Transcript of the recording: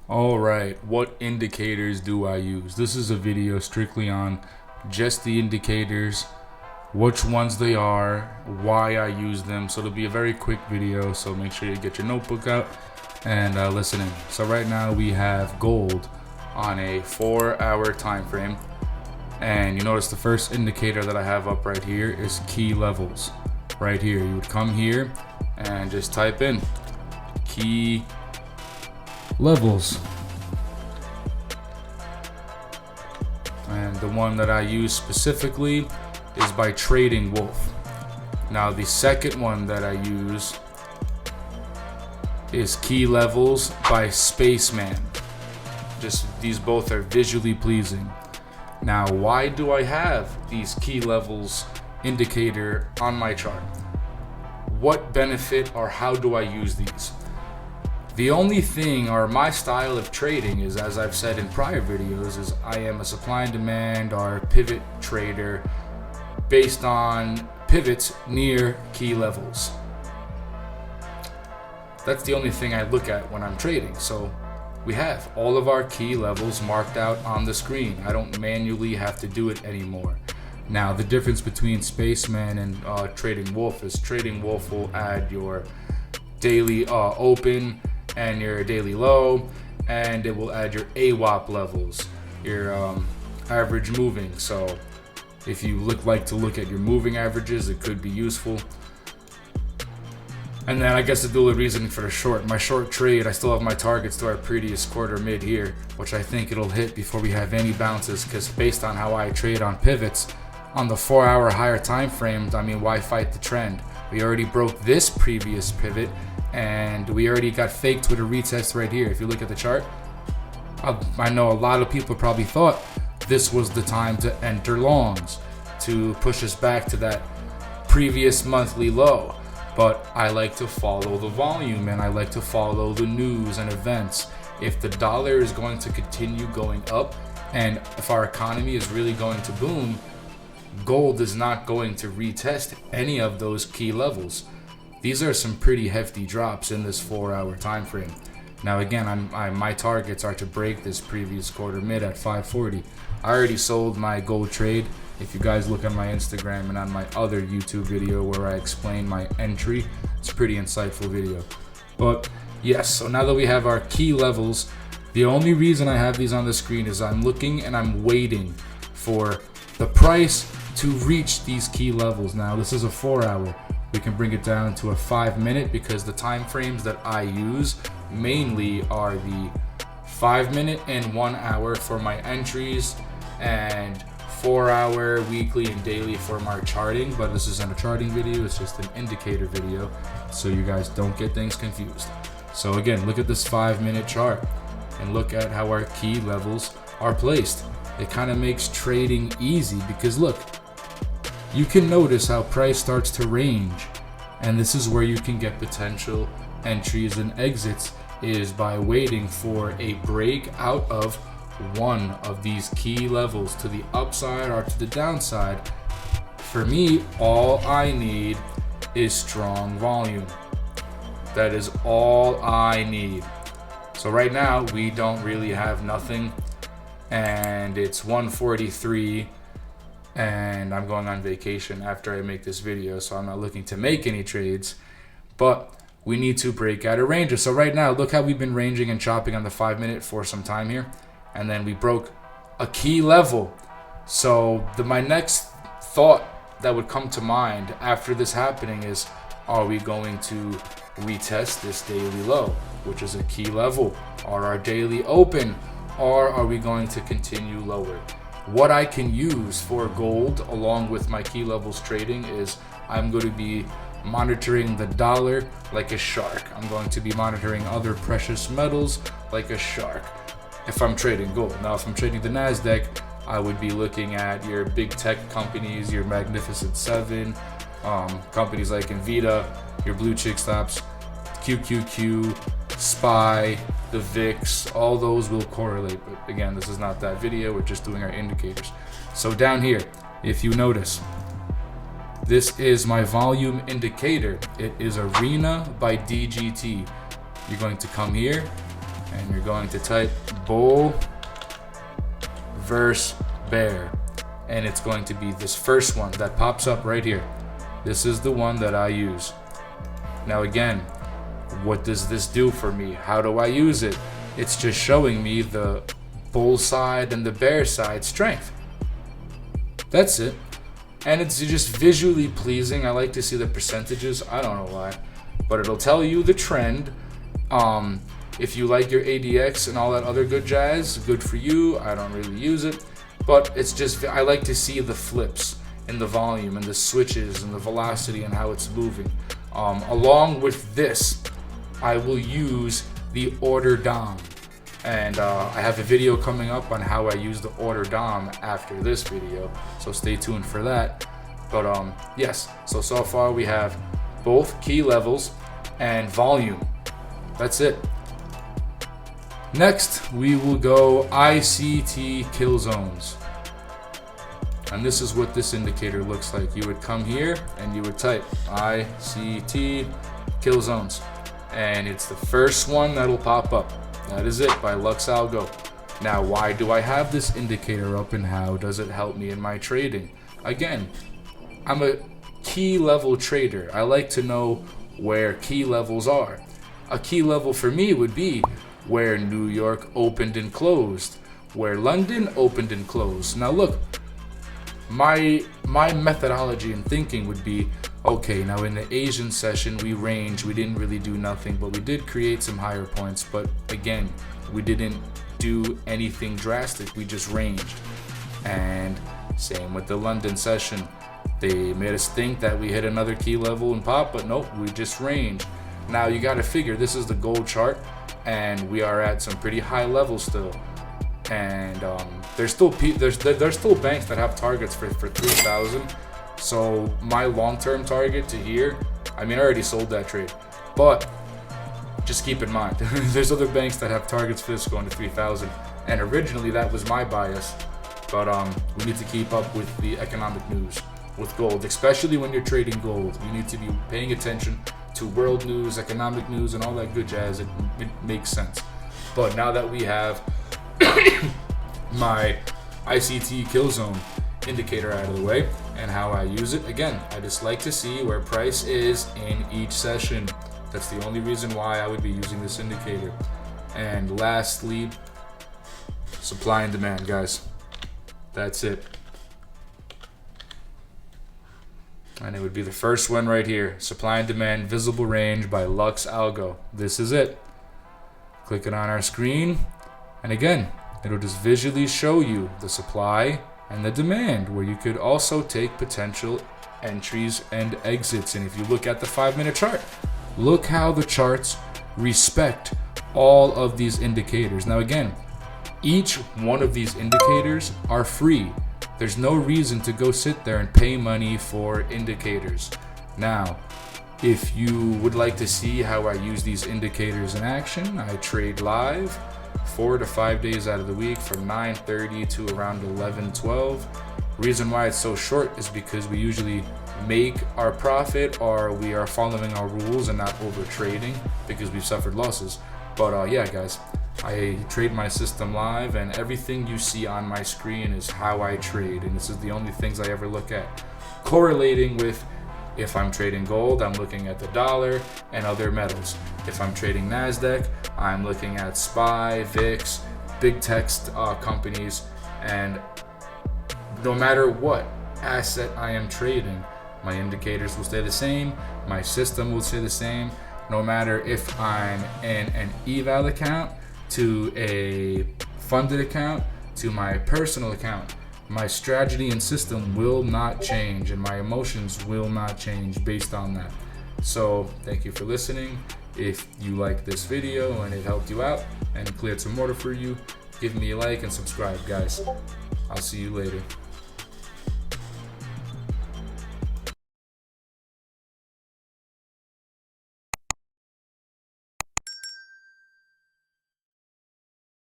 Alright, what indicators do I use? This is a video strictly on just the indicators, which ones they are, why I use them. So it'll be a very quick video, so make sure you get your notebook out and listen in. So right now we have gold on a 4-hour time frame, and you notice the first indicator that I have up right here is key levels. Right here, you would come here and just type in key levels, and the one that I use specifically is by Tradingwolf. Now the second one that I use is key levels by Spaceman. Just these both are visually pleasing. Now why do I have these key levels indicator on my chart? What benefit or how do I use these? The only thing, or my style of trading is, as I've said in prior videos, is I am a supply and demand or pivot trader based on pivots near key levels. That's the only thing I look at when I'm trading. So we have all of our key levels marked out on the screen. I don't manually have to do it anymore. Now the difference between Spaceman and Tradingwolf is Tradingwolf will add your daily open and your daily low, and it will add your AWAP levels, your average moving. So if you like to look at your moving averages, it could be useful. And then I guess the dual reasoning for the short, my short trade, I still have my targets to our previous quarter mid here, which I think it'll hit before we have any bounces, because based on how I trade on pivots on the 4-hour higher time frames, I mean, why fight the trend? We already broke this previous pivot, and we already got faked with a retest right here. If you look at the chart, I know a lot of people probably thought this was the time to enter longs to push us back to that previous monthly low. But I like to follow the volume, and I like to follow the news and events. If the dollar is going to continue going up, and if our economy is really going to boom, gold is not going to retest any of those key levels. These are some pretty hefty drops in this 4-hour time frame. Now again, my targets are to break this previous quarter mid at 540. I already sold my gold trade. If you guys look on my Instagram and on my other YouTube video where I explain my entry, it's a pretty insightful video. But yes, so now that we have our key levels, the only reason I have these on the screen is I'm looking and I'm waiting for the price to reach these key levels. Now this is a 4-hour. We can bring it down to a 5-minute, because the time frames that I use mainly are the 5-minute and 1 hour for my entries, and 4-hour, weekly, and daily for my charting. But this isn't a charting video, it's just an indicator video, so you guys don't get things confused. So again, look at this 5-minute chart and look at how our key levels are placed. It kind of makes trading easy, because look, you can notice how price starts to range, and this is where you can get potential entries and exits, is by waiting for a break out of one of these key levels to the upside or to the downside. For me, all I need is strong volume. That is all I need. So right now we don't really have nothing, and it's 1:43, and I'm going on vacation after I make this video, so I'm not looking to make any trades, but we need to break out a ranger. So right now, look how we've been ranging and chopping on the 5-minute for some time here, and then we broke a key level. So my next thought that would come to mind after this happening is, are we going to retest this daily low, which is a key level, or our daily open, or are we going to continue lower? What I can use for gold along with my key levels trading is I'm going to be monitoring the dollar like a shark. I'm going to be monitoring other precious metals like a shark if I'm trading gold. Now if I'm trading the NASDAQ, I would be looking at your big tech companies, your Magnificent Seven, companies like Nvidia, your blue chip stocks, QQQ, SPY, the VIX, all those will correlate. But again, this is not that video, we're just doing our indicators. So down here, if you notice, this is my volume indicator. It is Arena by DGT. You're going to come here and you're going to type bull versus bear, and it's going to be this first one that pops up right here. This is the one that I use. Now again, what does this do for me? How do I use it? It's just showing me the bull side and the bear side strength. That's it. And it's just visually pleasing. I like to see the percentages. I don't know why, but it'll tell you the trend. If you like your ADX and all that other good jazz, good for you. I don't really use it, but it's just, I like to see the flips and the volume and the switches and the velocity and how it's moving. Along with this, I will use the order DOM, and I have a video coming up on how I use the order DOM after this video, so stay tuned for that. But yes, so far we have both key levels and volume. That's it. Next, we will go ICT Killzones. And this is what this indicator looks like. You would come here and you would type ICT Killzones, and it's the first one that'll pop up. That is it, by LuxAlgo. Now, why do I have this indicator up and how does it help me in my trading? Again, I'm a key level trader. I like to know where key levels are. A key level for me would be where New York opened and closed, where London opened and closed. Now look, my methodology and thinking would be, okay, now in the Asian session we ranged, we didn't really do nothing, but we did create some higher points, but again, we didn't do anything drastic, we just ranged. And same with the London session, they made us think that we hit another key level and pop, but nope, we just ranged. Now you got to figure, this is the gold chart and we are at some pretty high levels still, and there's still banks that have targets for 3,000. So my long-term target to here, I mean, I already sold that trade, but just keep in mind there's other banks that have targets for this going to 3,000, and originally that was my bias. But we need to keep up with the economic news with gold, especially when you're trading gold. You need to be paying attention to world news, economic news, and all that good jazz. It makes sense. But now that we have my ICT Killzone indicator out of the way and how I use it, again, I just like to see where price is in each session. That's the only reason why I would be using this indicator. And lastly, supply and demand, guys. That's it. And it would be the first one right here, supply and demand visible range by LuxAlgo. This is it. Click it on our screen, and again, it'll just visually show you the supply and the demand, where you could also take potential entries and exits. And if you look at the 5-minute chart, look how the charts respect all of these indicators. Now again, each one of these indicators are free. There's no reason to go sit there and pay money for indicators. Now, if you would like to see how I use these indicators in action, I trade live 4 to 5 days out of the week from 9:30 to around 11:12. Reason why it's so short is because we usually make our profit, or we are following our rules and not over trading because we've suffered losses. But yeah, guys, I trade my system live, and everything you see on my screen is how I trade, and this is the only things I ever look at. Correlating with, if I'm trading gold, I'm looking at the dollar and other metals. If I'm trading NASDAQ, I'm looking at SPY, VIX, big text companies, and no matter what asset I am trading, my indicators will stay the same, my system will stay the same, no matter if I'm in an eval account, to a funded account, to my personal account. My strategy and system will not change, and my emotions will not change based on that. So thank you for listening. If you liked this video and it helped you out and cleared some order for you, give me a like and subscribe, guys. I'll see you later.